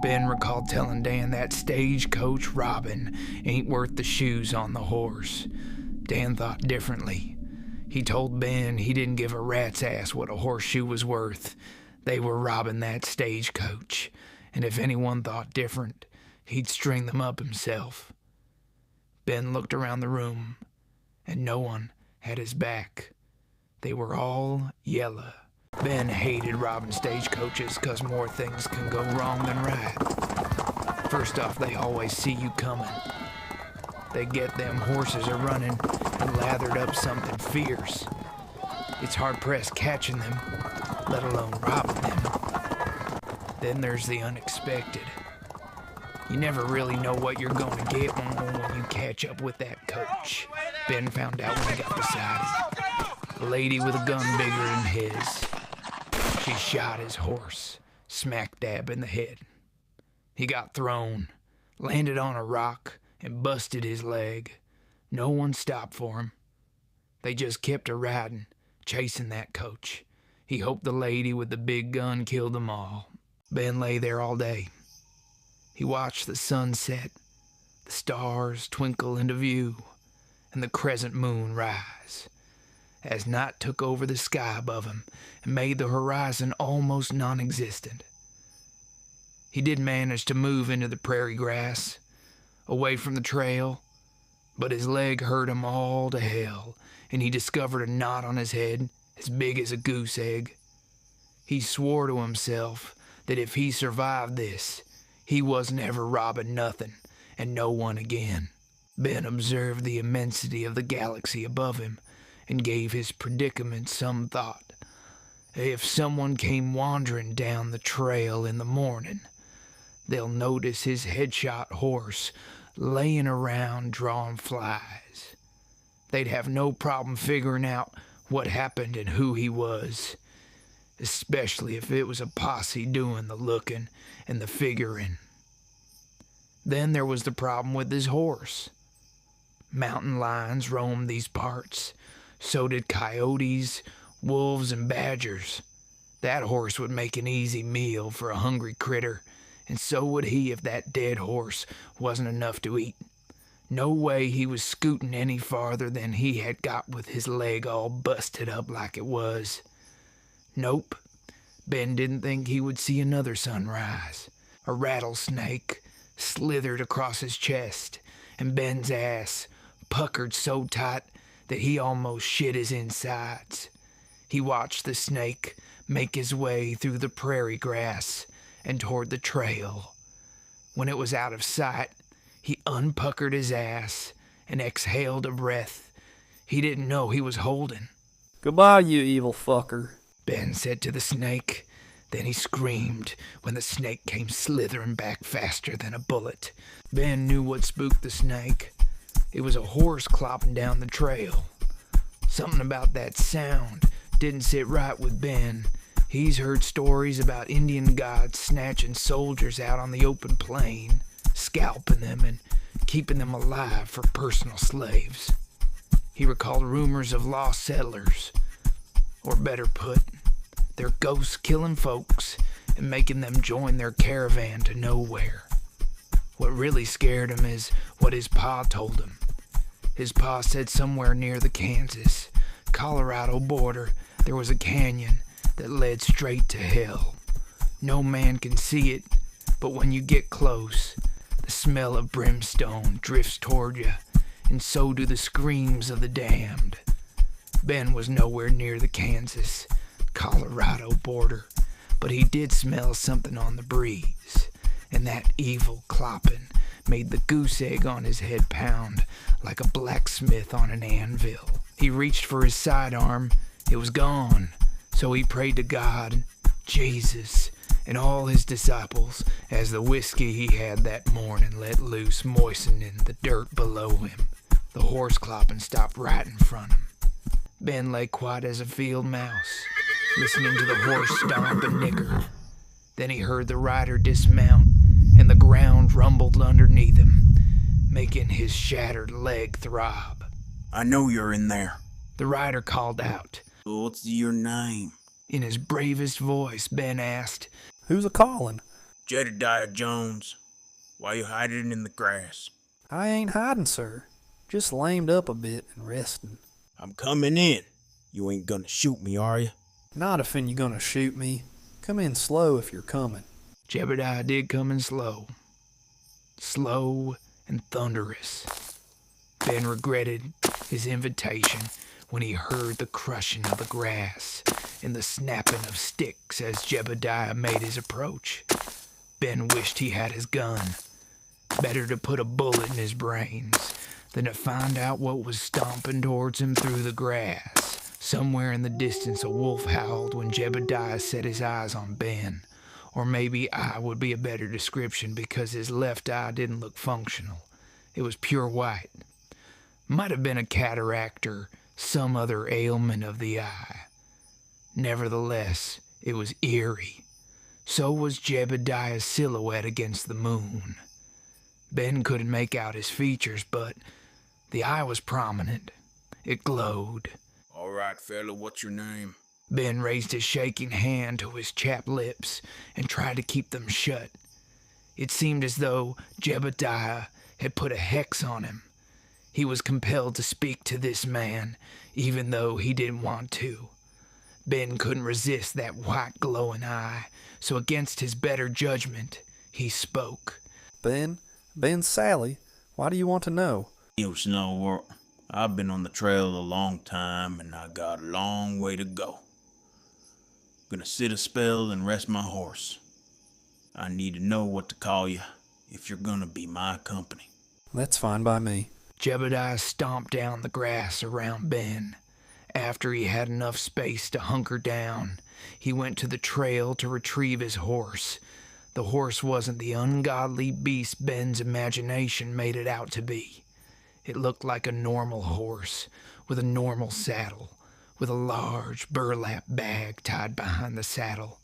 Ben recalled telling Dan that stagecoach robbing ain't worth the shoes on the horse. Dan thought differently. He told Ben he didn't give a rat's ass what a horseshoe was worth. They were robbing that stagecoach, and if anyone thought different, he'd string them up himself. Ben looked around the room, and no one had his back. They were all yellow. Ben hated robbing stagecoaches 'cause more things can go wrong than right. First off, they always see you coming. They get them horses a running and lathered up something fierce. It's hard-pressed catching them, let alone robbing them. Then there's the unexpected. You never really know what you're going to get when you catch up with that coach. Ben found out when he got beside it. A lady with a gun bigger than his. She shot his horse, smack dab in the head. He got thrown, landed on a rock, and busted his leg. No one stopped for him. They just kept a-riding, chasing that coach. He hoped the lady with the big gun killed them all. Ben lay there all day. He watched the sun set, the stars twinkle into view, and the crescent moon rise, as night took over the sky above him and made the horizon almost non-existent. He did manage to move into the prairie grass, away from the trail, but his leg hurt him all to hell, and he discovered a knot on his head as big as a goose egg. He swore to himself that if he survived this, he wasn't ever robbing nothing and no one again. Ben observed the immensity of the galaxy above him and gave his predicament some thought. If someone came wandering down the trail in the morning, they'll notice his headshot horse laying around drawing flies. They'd have no problem figuring out what happened and who he was, especially if it was a posse doing the looking and the figuring. Then there was the problem with his horse. Mountain lions roamed these parts. So did coyotes, wolves, and badgers. That horse would make an easy meal for a hungry critter, and so would he if that dead horse wasn't enough to eat. No way he was scooting any farther than he had got with his leg all busted up like it was. Nope. Ben didn't think he would see another sunrise. A rattlesnake slithered across his chest, and Ben's ass puckered so tight that he almost shit his insides. He watched the snake make his way through the prairie grass and toward the trail. When it was out of sight, he unpuckered his ass and exhaled a breath he didn't know he was holding. "Goodbye, you evil fucker," Ben said to the snake. Then he screamed when the snake came slithering back faster than a bullet. Ben knew what spooked the snake. It was a horse clopping down the trail. Something about that sound didn't sit right with Ben. He's heard stories about Indian gods snatching soldiers out on the open plain, scalping them and keeping them alive for personal slaves. He recalled rumors of lost settlers, or better put, their ghosts killing folks and making them join their caravan to nowhere. What really scared him is what his pa told him. His pa said somewhere near the Kansas-Colorado border there was a canyon that led straight to hell. No man can see it, but when you get close, the smell of brimstone drifts toward you, and so do the screams of the damned. Ben was nowhere near the Kansas-Colorado border, but he did smell something on the breeze, and that evil clopping made the goose egg on his head pound like a blacksmith on an anvil. He reached for his sidearm. It was gone. So he prayed to God, Jesus, and all his disciples as the whiskey he had that morning let loose, moistening the dirt below him. The horse clopping stopped right in front of him. Ben lay quiet as a field mouse, listening to the horse stomp and nicker. Then he heard the rider dismount, and the ground rumbled underneath him, making his shattered leg throb. "I know you're in there," the rider called out. "What's your name?" In his bravest voice, Ben asked, "Who's a-calling?" Jedediah Jones, why you hiding in the grass? I ain't hiding, sir. Just lamed up a bit and resting. I'm coming in. You ain't gonna shoot me, are you? Not if you gonna shoot me. Come in slow if you're coming. Jebediah did come in slow. Slow and thunderous. Ben regretted his invitation when he heard the crushing of the grass and the snapping of sticks as Jebediah made his approach. Ben wished he had his gun. Better to put a bullet in his brains than to find out what was stomping towards him through the grass. Somewhere in the distance a wolf howled when Jebediah set his eyes on Ben. Or maybe eye would be a better description because his left eye didn't look functional. It was pure white. Might have been a cataract or some other ailment of the eye. Nevertheless, it was eerie. So was Jebediah's silhouette against the moon. Ben couldn't make out his features, but the eye was prominent. It glowed. All right, fella, what's your name? Ben raised his shaking hand to his chapped lips and tried to keep them shut. It seemed as though Jebediah had put a hex on him. He was compelled to speak to this man, even though he didn't want to. Ben couldn't resist that white glowing eye, so against his better judgment, he spoke. Ben Sally, why do you want to know? You know, I've been on the trail a long time and I got a long way to go. Gonna sit a spell and rest my horse. I need to know what to call you if you're gonna be my company. That's fine by me. Jebediah stomped down the grass around Ben. After he had enough space to hunker down, he went to the trail to retrieve his horse. The horse wasn't the ungodly beast Ben's imagination made it out to be. It looked like a normal horse, with a normal saddle, with a large burlap bag tied behind the saddle,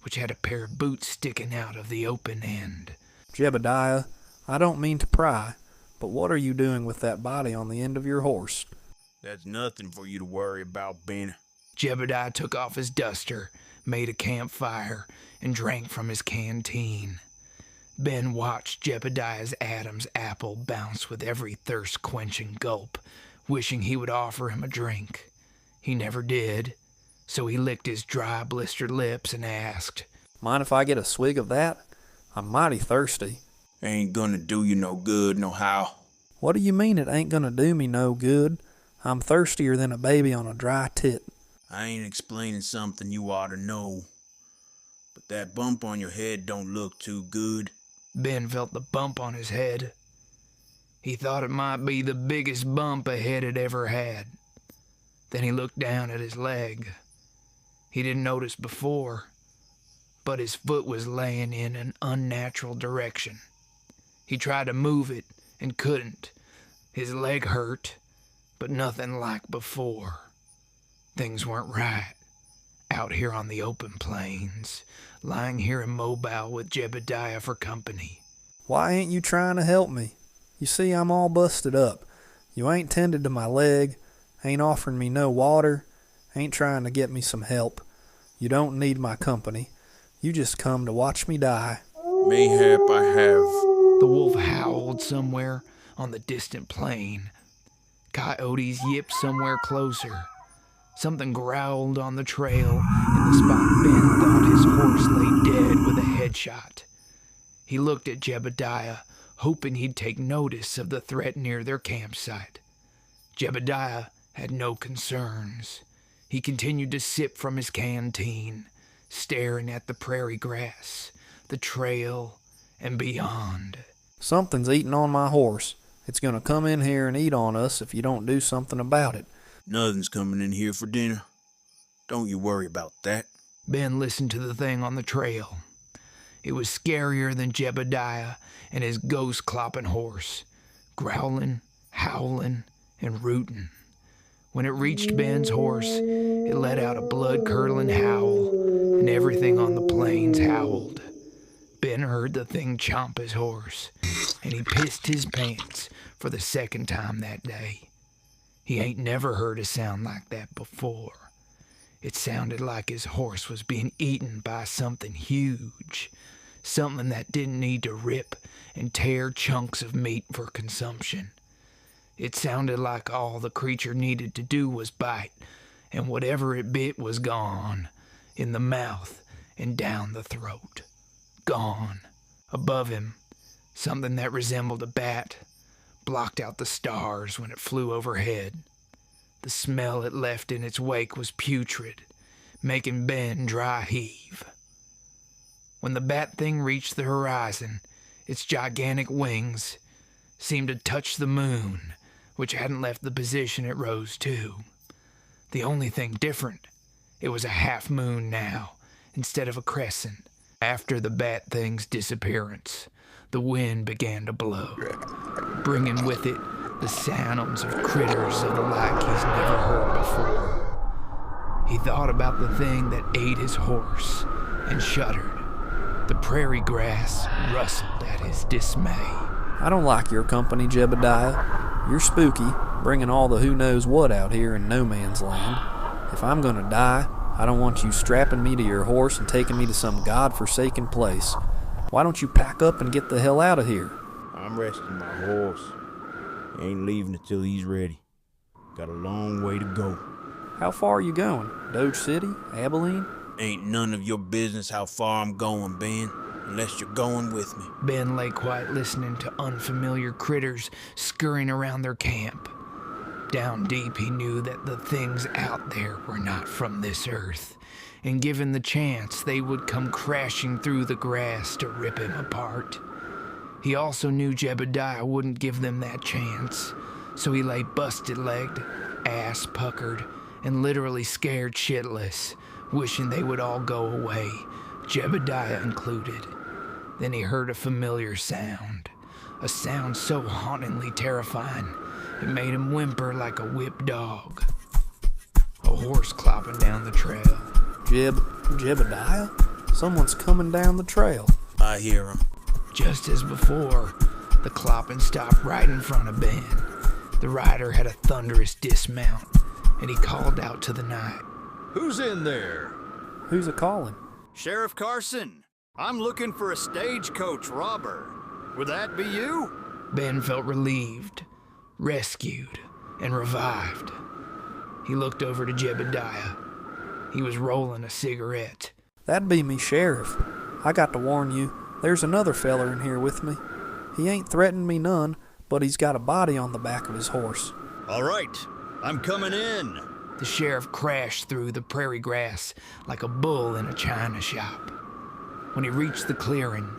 which had a pair of boots sticking out of the open end. Jebediah, I don't mean to pry, but what are you doing with that body on the end of your horse? That's nothing for you to worry about, Ben. Jebediah took off his duster, made a campfire, and drank from his canteen. Ben watched Jebediah's Adam's apple bounce with every thirst-quenching gulp, wishing he would offer him a drink. He never did, so he licked his dry, blistered lips and asked, Mind if I get a swig of that? I'm mighty thirsty. Ain't gonna do you no good, no how. What do you mean it ain't gonna do me no good? I'm thirstier than a baby on a dry tit. I ain't explaining something you ought to know, but that bump on your head don't look too good. Ben felt the bump on his head. He thought it might be the biggest bump a head had ever had. Then he looked down at his leg. He didn't notice before, but his foot was laying in an unnatural direction. He tried to move it and couldn't. His leg hurt, but nothing like before. Things weren't right. Out here on the open plains, lying here immobile with Jebediah for company. Why ain't you trying to help me? You see, I'm all busted up. You ain't tended to my leg, ain't offering me no water, ain't trying to get me some help. You don't need my company. You just come to watch me die. Mayhap I have. The wolf howled somewhere on the distant plain. Coyotes yipped somewhere closer. Something growled on the trail in the spot Ben thought his horse lay dead with a headshot. He looked at Jebediah, hoping he'd take notice of the threat near their campsite. Jebediah had no concerns. He continued to sip from his canteen, staring at the prairie grass, the trail, and beyond. Something's eating on my horse. It's gonna come in here and eat on us if you don't do something about it. Nothing's coming in here for dinner. Don't you worry about that. Ben listened to the thing on the trail. It was scarier than Jebediah and his ghost-clopping horse, growling, howling, and rooting. When it reached Ben's horse, it let out a blood-curdling howl, and everything on the plains howled. Ben heard the thing chomp his horse, and he pissed his pants for the second time that day. He ain't never heard a sound like that before. It sounded like his horse was being eaten by something huge, something that didn't need to rip and tear chunks of meat for consumption. It sounded like all the creature needed to do was bite, and whatever it bit was gone, in the mouth and down the throat. Gone. Above him, something that resembled a bat blocked out the stars when it flew overhead. The smell it left in its wake was putrid, making Ben dry heave. When the bat thing reached the horizon, its gigantic wings seemed to touch the moon, which hadn't left the position it rose to. The only thing different, it was a half moon now, instead of a crescent. After the bat thing's disappearance, the wind began to blow, bringing with it the sounds of critters of the like he's never heard before. He thought about the thing that ate his horse and shuddered. The prairie grass rustled at his dismay. I don't like your company, Jebediah. You're spooky, bringing all the who knows what out here in no man's land. If I'm gonna die, I don't want you strapping me to your horse and taking me to some god-forsaken place. Why don't you pack up and get the hell out of here? I'm resting my horse. Ain't leaving until he's ready. Got a long way to go. How far are you going? Dodge City? Abilene? Ain't none of your business how far I'm going, Ben, unless you're going with me. Ben lay quiet listening to unfamiliar critters scurrying around their camp. Down deep he knew that the things out there were not from this earth, and given the chance they would come crashing through the grass to rip him apart. He also knew Jebediah wouldn't give them that chance, so he lay busted-legged, ass puckered, and literally scared shitless, wishing they would all go away, Jebediah included. Then he heard a familiar sound, a sound so hauntingly terrifying it made him whimper like a whipped dog. A horse clopping down the trail. Jebediah? Someone's coming down the trail. I hear him. Just as before, the clopping stopped right in front of Ben. The rider had a thunderous dismount, and he called out to the night. Who's in there? Who's a-calling? Sheriff Carson. I'm looking for a stagecoach robber. Would that be you? Ben felt relieved, rescued, and revived. He looked over to Jebediah. He was rolling a cigarette. That'd be me, Sheriff. I got to warn you, there's another feller in here with me. He ain't threatened me none, but he's got a body on the back of his horse. All right, I'm coming in. The sheriff crashed through the prairie grass like a bull in a china shop. When he reached the clearing,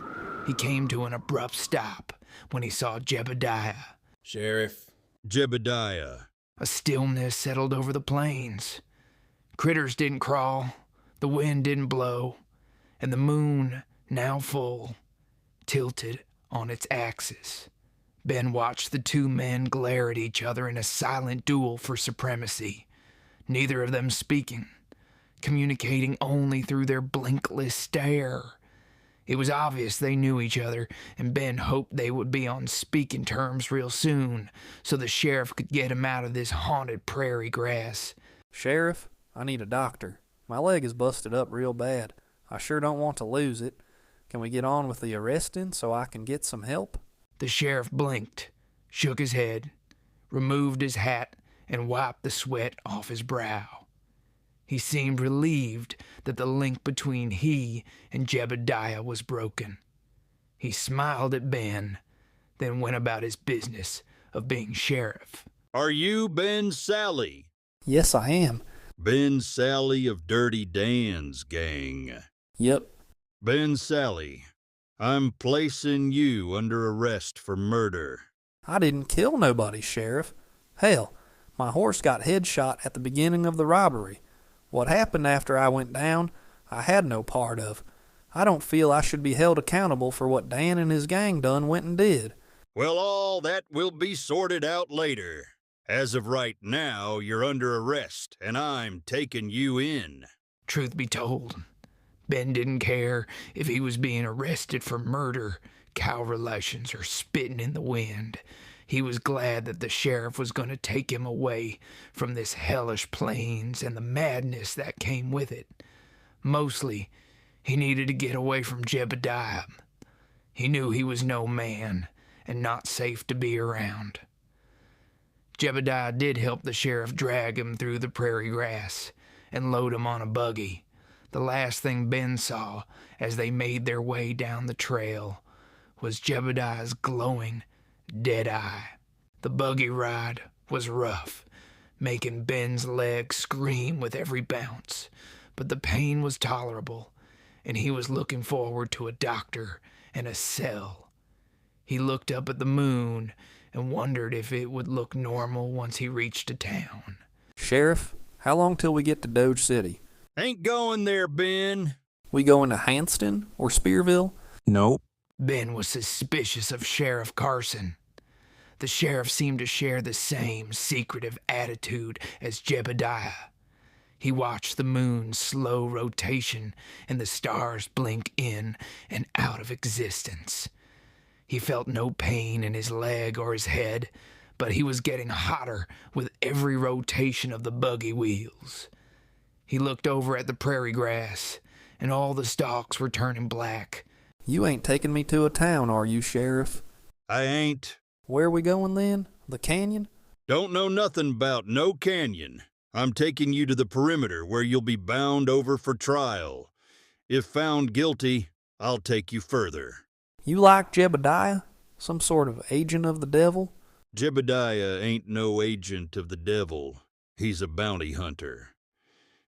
he came to an abrupt stop when he saw Jebediah. Sheriff. Jebediah. A stillness settled over the plains. Critters didn't crawl, the wind didn't blow, and the moon, now full, tilted on its axis. Ben watched the two men glare at each other in a silent duel for supremacy, neither of them speaking, communicating only through their blinkless stare. It was obvious they knew each other, and Ben hoped they would be on speaking terms real soon, so the sheriff could get him out of this haunted prairie grass. Sheriff, I need a doctor. My leg is busted up real bad. I sure don't want to lose it. Can we get on with the arresting so I can get some help? The sheriff blinked, shook his head, removed his hat, and wiped the sweat off his brow. He seemed relieved that the link between he and Jebediah was broken. He smiled at Ben, then went about his business of being sheriff. Are you Ben Sally? Yes, I am. Ben Sally of Dirty Dan's gang. Yep. Ben Sally, I'm placing you under arrest for murder. I didn't kill nobody, Sheriff. Hell, my horse got headshot at the beginning of the robbery. What happened after I went down, I had no part of. I don't feel I should be held accountable for what Dan and his gang done went and did. Well, all that will be sorted out later. As of right now, you're under arrest, and I'm taking you in. Truth be told, Ben didn't care if he was being arrested for murder, cow relations, or spitting in the wind. He was glad that the sheriff was going to take him away from this hellish plains and the madness that came with it. Mostly, He needed to get away from Jebediah. He knew he was no man and not safe to be around. Jebediah did help the sheriff drag him through the prairie grass and load him on a buggy. The last thing Ben saw as they made their way down the trail was Jebediah's glowing, dead eye. The buggy ride was rough, making Ben's legs scream with every bounce, but the pain was tolerable, and he was looking forward to a doctor and a cell. He looked up at the moon and wondered if it would look normal once he reached a town. Sheriff, how long till we get to Dodge City? Ain't going there, Ben. We going to Hanston or Spearville? Nope. Ben was suspicious of Sheriff Carson. The sheriff seemed to share the same secretive attitude as Jebediah. He watched the moon's slow rotation and the stars blink in and out of existence. He felt no pain in his leg or his head, but he was getting hotter with every rotation of the buggy wheels. He looked over at the prairie grass, and all the stalks were turning black. You ain't taking me to a town, are you, Sheriff? I ain't. Where we going then? The canyon? Don't know nothing about no canyon. I'm taking you to the perimeter where you'll be bound over for trial. If found guilty, I'll take you further. You like Jebediah? Some sort of agent of the devil? Jebediah ain't no agent of the devil. He's a bounty hunter.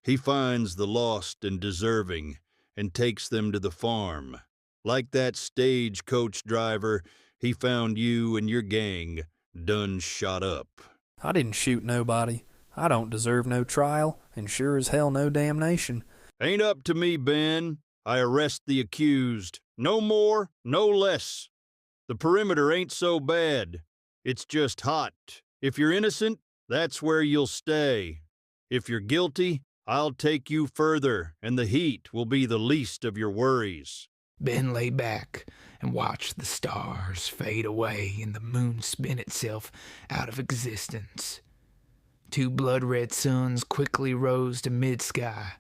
He finds the lost and deserving and takes them to the farm. Like that stagecoach driver, he found you and your gang done shot up. I didn't shoot nobody. I don't deserve no trial, and sure as hell no damnation. Ain't up to me, Ben. I arrest the accused. No more, no less. The perimeter ain't so bad. It's just hot. If you're innocent, that's where you'll stay. If you're guilty, I'll take you further, and the heat will be the least of your worries. Ben lay back and watched the stars fade away and the moon spin itself out of existence. 2 blood-red suns quickly rose to mid-sky,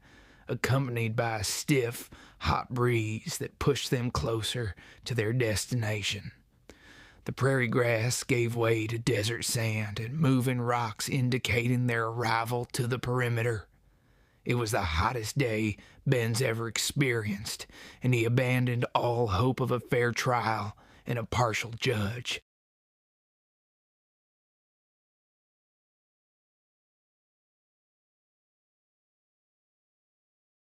accompanied by a stiff, hot breeze that pushed them closer to their destination. The prairie grass gave way to desert sand and moving rocks indicating their arrival to the perimeter. It was the hottest day Ben's ever experienced, and he abandoned all hope of a fair trial and a partial judge.